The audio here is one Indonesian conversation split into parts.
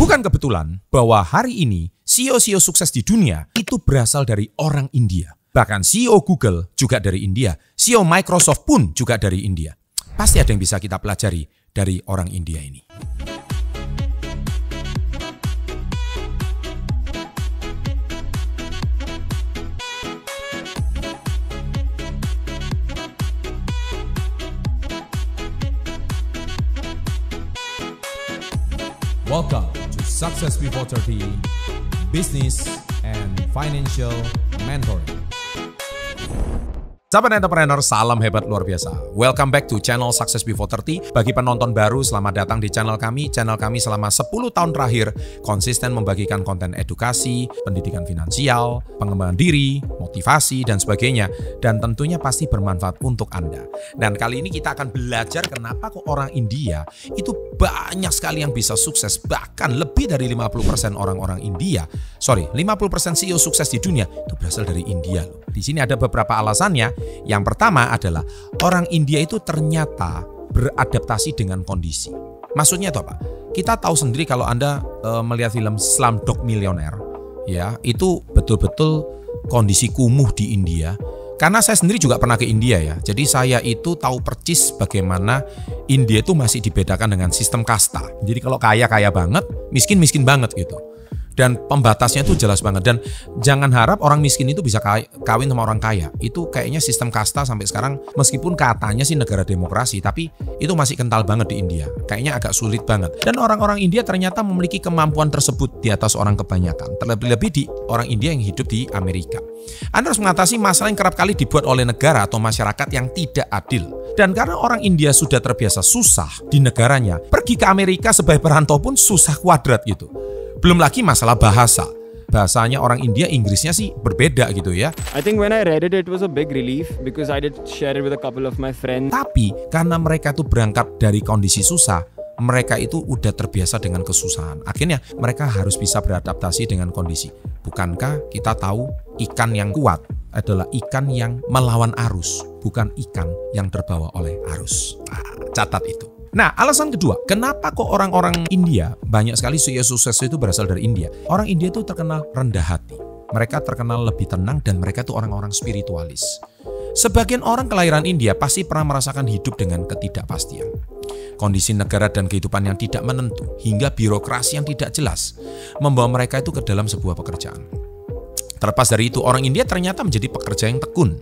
Bukan kebetulan bahwa hari ini CEO-CEO sukses di dunia itu berasal dari orang India. Bahkan CEO Google juga dari India, CEO Microsoft pun juga dari India. Pasti ada yang bisa kita pelajari dari orang India ini. Welcome to Success Before 30 Business and Financial Mentoring. Sahabat entrepreneur, salam hebat luar biasa. Welcome back to channel Success Before 30. Bagi penonton baru, selamat datang di channel kami. Channel kami selama 10 tahun terakhir konsisten membagikan konten edukasi, pendidikan finansial, pengembangan diri, motivasi, dan sebagainya. Dan tentunya pasti bermanfaat untuk Anda. Dan kali ini kita akan belajar kenapa kok orang India itu banyak sekali yang bisa sukses. Bahkan lebih dari 50% orang-orang India, 50% CEO sukses di dunia itu berasal dari India loh. Di sini ada beberapa alasannya. Yang pertama adalah orang India itu ternyata beradaptasi dengan kondisi. Maksudnya itu apa? Kita tahu sendiri kalau Anda melihat film Slumdog Millionaire, ya itu betul-betul kondisi kumuh di India. Karena saya sendiri juga pernah ke India ya. Jadi saya itu tahu percis bagaimana India itu masih dibedakan dengan sistem kasta. Jadi kalau kaya banget, miskin banget gitu. Dan pembatasnya itu jelas banget. Dan jangan harap orang miskin itu bisa kawin sama orang kaya. Itu kayaknya sistem kasta sampai sekarang, meskipun katanya sih negara demokrasi, tapi itu masih kental banget di India. Kayaknya agak sulit banget. Dan orang-orang India ternyata memiliki kemampuan tersebut di atas orang kebanyakan. Terlebih-lebih di orang India yang hidup di Amerika. Anda harus mengatasi masalah yang kerap kali dibuat oleh negara atau masyarakat yang tidak adil. Dan karena orang India sudah terbiasa susah di negaranya, pergi ke Amerika sebagai perantau pun susah kuadrat gitu. Belum lagi masalah bahasa. Bahasanya orang India, Inggrisnya sih berbeda gitu ya. I think when I read it, it was a big relief because I did share it with a couple of my friends. Tapi karena mereka tuh berangkat dari kondisi susah, mereka itu udah terbiasa dengan kesusahan. Akhirnya mereka harus bisa beradaptasi dengan kondisi. Bukankah kita tahu ikan yang kuat adalah ikan yang melawan arus, bukan ikan yang terbawa oleh arus. Nah, catat itu. Nah, alasan kedua, kenapa kok orang-orang India, banyak sekali CEO sukses itu berasal dari India. Orang India itu terkenal rendah hati. Mereka terkenal lebih tenang dan mereka itu orang-orang spiritualis. Sebagian orang kelahiran India pasti pernah merasakan hidup dengan ketidakpastian. Kondisi negara dan kehidupan yang tidak menentu, hingga birokrasi yang tidak jelas, membawa mereka itu ke dalam sebuah pekerjaan. Terlepas dari itu, orang India ternyata menjadi pekerja yang tekun.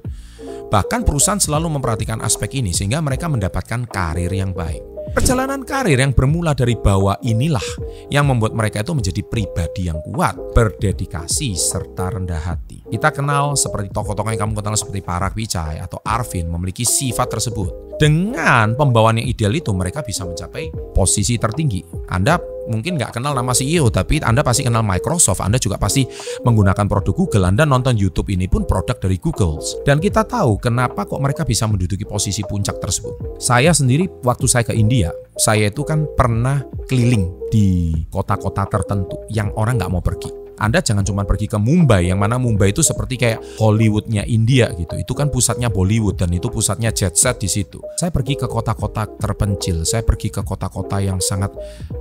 Bahkan perusahaan selalu memperhatikan aspek ini sehingga mereka mendapatkan karir yang baik. Perjalanan karir yang bermula dari bawah inilah yang membuat mereka itu menjadi pribadi yang kuat, berdedikasi, serta rendah hati. Kita kenal seperti tokoh-tokoh yang kamu kenal seperti Parag Pichai atau Arvind memiliki sifat tersebut. Dengan pembawaan yang ideal itu mereka bisa mencapai posisi tertinggi. Anda mungkin nggak kenal nama CEO, tapi Anda pasti kenal Microsoft. Anda juga pasti menggunakan produk Google. Anda nonton YouTube ini pun produk dari Google. Dan kita tahu kenapa kok mereka bisa menduduki posisi puncak tersebut. Saya sendiri waktu saya ke India, saya itu kan pernah keliling di kota-kota tertentu yang orang nggak mau pergi. Anda jangan cuma pergi ke Mumbai, yang mana Mumbai itu seperti kayak Hollywoodnya India gitu. Itu kan pusatnya Bollywood dan itu pusatnya jet set di situ. Saya pergi ke kota-kota terpencil, saya pergi ke kota-kota yang sangat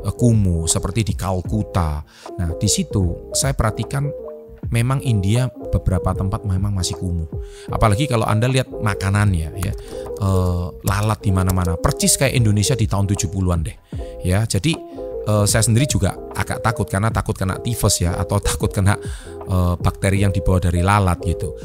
kumuh seperti di Kalkuta. Nah, di situ saya perhatikan memang India beberapa tempat memang masih kumuh. Apalagi kalau Anda lihat makanannya ya. Lalat di mana-mana. Percis kayak Indonesia di tahun 70-an deh. Ya, jadi saya sendiri juga agak takut karena takut kena tifus ya atau takut kena bakteri yang dibawa dari lalat gitu.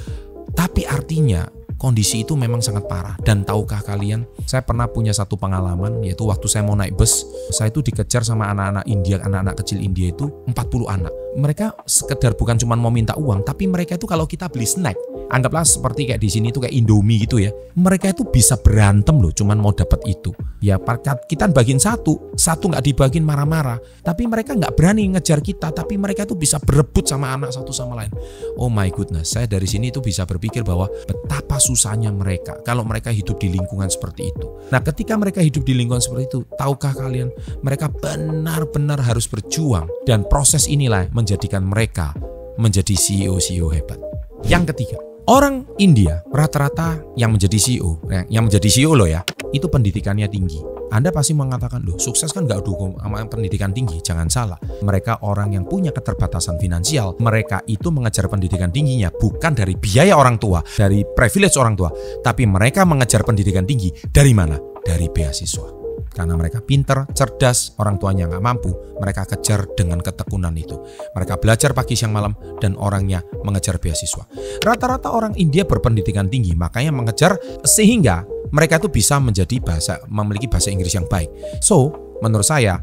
Tapi artinya kondisi itu memang sangat parah. Dan tahukah kalian, saya pernah punya satu pengalaman yaitu waktu saya mau naik bus, saya itu dikejar sama anak-anak India, anak-anak kecil India itu 40 anak. Mereka sekedar bukan cuma mau minta uang, tapi mereka itu kalau kita beli snack, anggaplah seperti kayak di sini tuh kayak Indomie gitu ya. Mereka itu bisa berantem loh, cuman mau dapat itu. Ya kita bagiin satu nggak dibagiin marah-marah. Tapi mereka nggak berani ngejar kita, tapi mereka itu bisa berebut sama anak satu sama lain. Oh my goodness, saya dari sini itu bisa berpikir bahwa betapa susahnya mereka kalau mereka hidup di lingkungan seperti itu. Nah, ketika mereka hidup di lingkungan seperti itu, tahukah kalian, mereka benar-benar harus berjuang. Dan proses inilah menjadikan mereka menjadi CEO-CEO hebat. Yang ketiga, orang India rata-rata yang menjadi CEO loh ya, itu pendidikannya tinggi. Anda pasti mengatakan, loh sukses kan nggak dukung sama pendidikan tinggi. Jangan salah, mereka orang yang punya keterbatasan finansial, mereka itu mengejar pendidikan tingginya bukan dari biaya orang tua, dari privilege orang tua, tapi mereka mengejar pendidikan tinggi dari mana? Dari beasiswa. Karena mereka pinter, cerdas, orang tuanya nggak mampu, mereka kejar dengan ketekunan itu. Mereka belajar pagi siang malam dan orangnya mengejar beasiswa. Rata-rata orang India berpendidikan tinggi, makanya mengejar sehingga mereka itu bisa memiliki bahasa Inggris yang baik. So, menurut saya,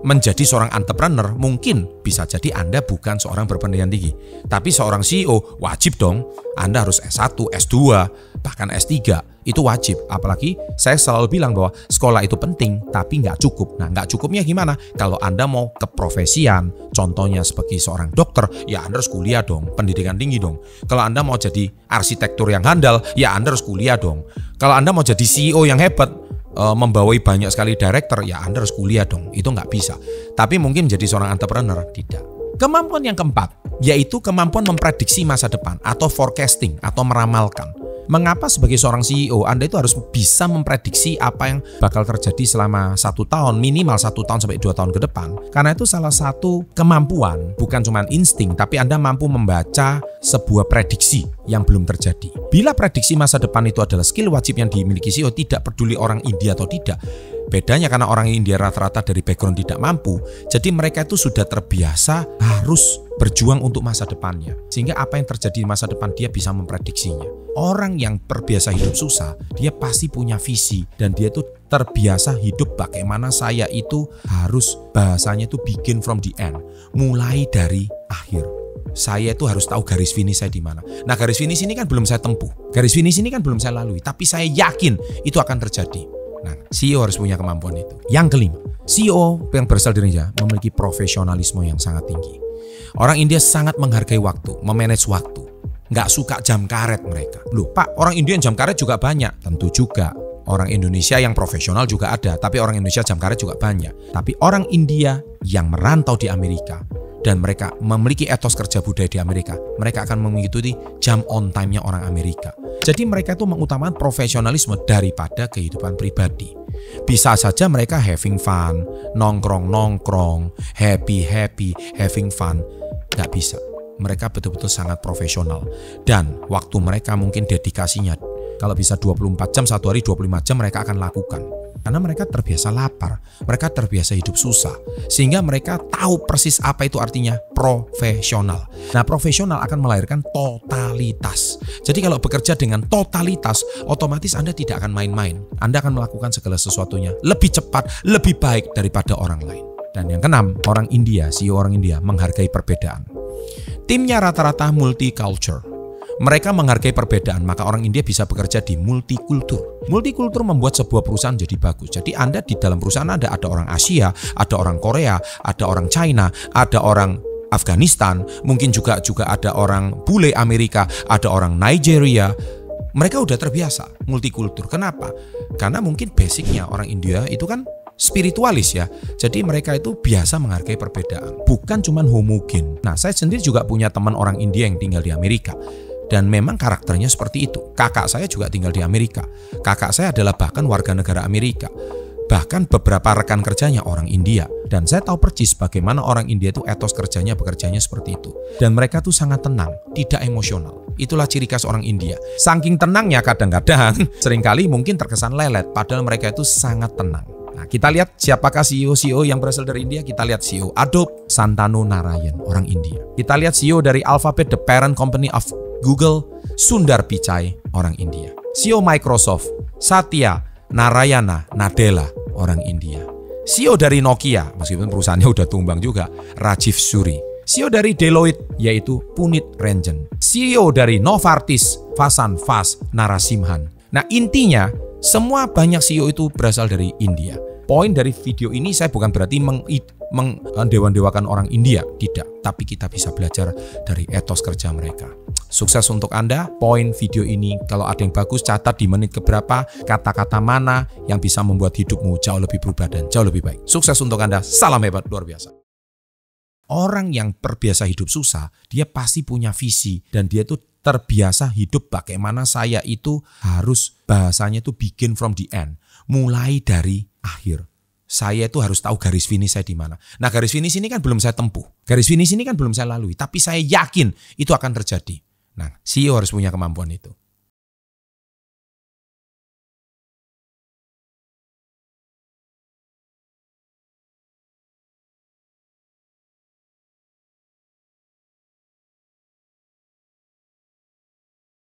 menjadi seorang entrepreneur mungkin bisa jadi Anda bukan seorang berpendidikan tinggi, tapi seorang CEO wajib dong Anda harus S1, S2, bahkan S3, itu wajib. Apalagi saya selalu bilang bahwa sekolah itu penting tapi nggak cukup. Nah, nggak cukupnya gimana? Kalau Anda mau keprofesian, contohnya sebagai seorang dokter, ya Anda harus kuliah dong, pendidikan tinggi dong. Kalau Anda mau jadi arsitektur yang handal, ya Anda harus kuliah dong. Kalau Anda mau jadi CEO yang hebat, membawai banyak sekali director, ya Anda harus kuliah dong. Itu nggak bisa. Tapi mungkin menjadi seorang entrepreneur, tidak. Kemampuan yang keempat, yaitu kemampuan memprediksi masa depan atau forecasting atau meramalkan. Mengapa sebagai seorang CEO Anda itu harus bisa memprediksi apa yang bakal terjadi selama 1 tahun, minimal 1 tahun sampai 2 tahun ke depan? Karena itu salah satu kemampuan, bukan cuma insting, tapi Anda mampu membaca sebuah prediksi yang belum terjadi. Bila prediksi masa depan itu adalah skill wajib yang dimiliki CEO, tidak peduli orang India atau tidak. Bedanya karena orang India rata-rata dari background tidak mampu, jadi mereka itu sudah terbiasa harus berjuang untuk masa depannya. Sehingga apa yang terjadi di masa depan dia bisa memprediksinya. Orang yang terbiasa hidup susah, dia pasti punya visi dan dia tuh terbiasa hidup bagaimana saya itu harus bahasanya itu begin from the end, mulai dari akhir. Saya itu harus tahu garis finish saya di mana. Nah, garis finish ini kan belum saya tempuh. Garis finish ini kan belum saya lalui, tapi saya yakin itu akan terjadi. Nah, CEO harus punya kemampuan itu. Yang kelima, CEO yang berasal dari India memiliki profesionalisme yang sangat tinggi. Orang India sangat menghargai waktu, memanage waktu. Nggak suka jam karet mereka. Loh Pak, orang India yang jam karet juga banyak. Tentu juga. Orang Indonesia yang profesional juga ada, tapi orang Indonesia jam karet juga banyak. Tapi orang India yang merantau di Amerika dan mereka memiliki etos kerja budaya di Amerika, mereka akan mengikuti jam on time-nya orang Amerika. Jadi mereka itu mengutamakan profesionalisme daripada kehidupan pribadi. Bisa saja mereka having fun, nongkrong-nongkrong, happy, having fun. Nggak bisa. Mereka betul-betul sangat profesional. Dan waktu mereka mungkin dedikasinya, kalau bisa 24 jam, satu hari 25 jam mereka akan lakukan. Karena mereka terbiasa lapar, mereka terbiasa hidup susah. Sehingga mereka tahu persis apa itu artinya profesional. Nah, profesional akan melahirkan totalitas. Jadi kalau bekerja dengan totalitas, otomatis Anda tidak akan main-main. Anda akan melakukan segala sesuatunya lebih cepat, lebih baik daripada orang lain. Dan yang keenam, orang India, CEO orang India menghargai perbedaan. Timnya rata-rata multicultural. Mereka menghargai perbedaan, maka orang India bisa bekerja di multikultur. Multikultur membuat sebuah perusahaan jadi bagus. Jadi Anda di dalam perusahaan Anda ada orang Asia, ada orang Korea, ada orang China, ada orang Afghanistan, mungkin juga ada orang bule Amerika, ada orang Nigeria. Mereka udah terbiasa multikultur. Kenapa? Karena mungkin basicnya orang India itu kan spiritualis ya. Jadi mereka itu biasa menghargai perbedaan, bukan cuma homogen. Nah, saya sendiri juga punya teman orang India yang tinggal di Amerika. Dan memang karakternya seperti itu. Kakak saya juga tinggal di Amerika. Kakak saya adalah bahkan warga negara Amerika. Bahkan beberapa rekan kerjanya orang India. Dan saya tahu persis bagaimana orang India itu etos bekerjanya seperti itu. Dan mereka tuh sangat tenang, tidak emosional. Itulah ciri khas orang India. Saking tenangnya kadang-kadang seringkali mungkin terkesan lelet, padahal mereka itu sangat tenang. Nah, kita lihat siapakah CEO yang berasal dari India. Kita lihat CEO Adobe, Santanu Narayan, orang India. Kita lihat CEO dari Alphabet, the parent company of Google, Sundar Pichai, orang India. CEO Microsoft, Satya Narayana Nadella, orang India. CEO dari Nokia, meskipun perusahaannya udah tumbang juga, Rajiv Suri. CEO dari Deloitte, yaitu Punit Renjen. CEO dari Novartis, Vasan Vas Narasimhan. Nah, intinya semua banyak CEO itu berasal dari India. Poin dari video ini saya bukan berarti mendewa-dewakan orang India, tidak. Tapi kita bisa belajar dari etos kerja mereka. Sukses untuk Anda. Poin video ini kalau ada yang bagus catat di menit keberapa, kata-kata mana yang bisa membuat hidupmu jauh lebih berubah dan jauh lebih baik. Sukses untuk Anda. Salam hebat luar biasa. Orang yang terbiasa hidup susah, dia pasti punya visi dan dia tuh terbiasa hidup bagaimana saya itu harus bahasanya itu begin from the end, mulai dari akhir. Saya itu harus tahu garis finish saya di mana. Nah, garis finish ini kan belum saya tempuh. Garis finish ini kan belum saya lalui. Tapi saya yakin itu akan terjadi. Nah, CEO harus punya kemampuan itu.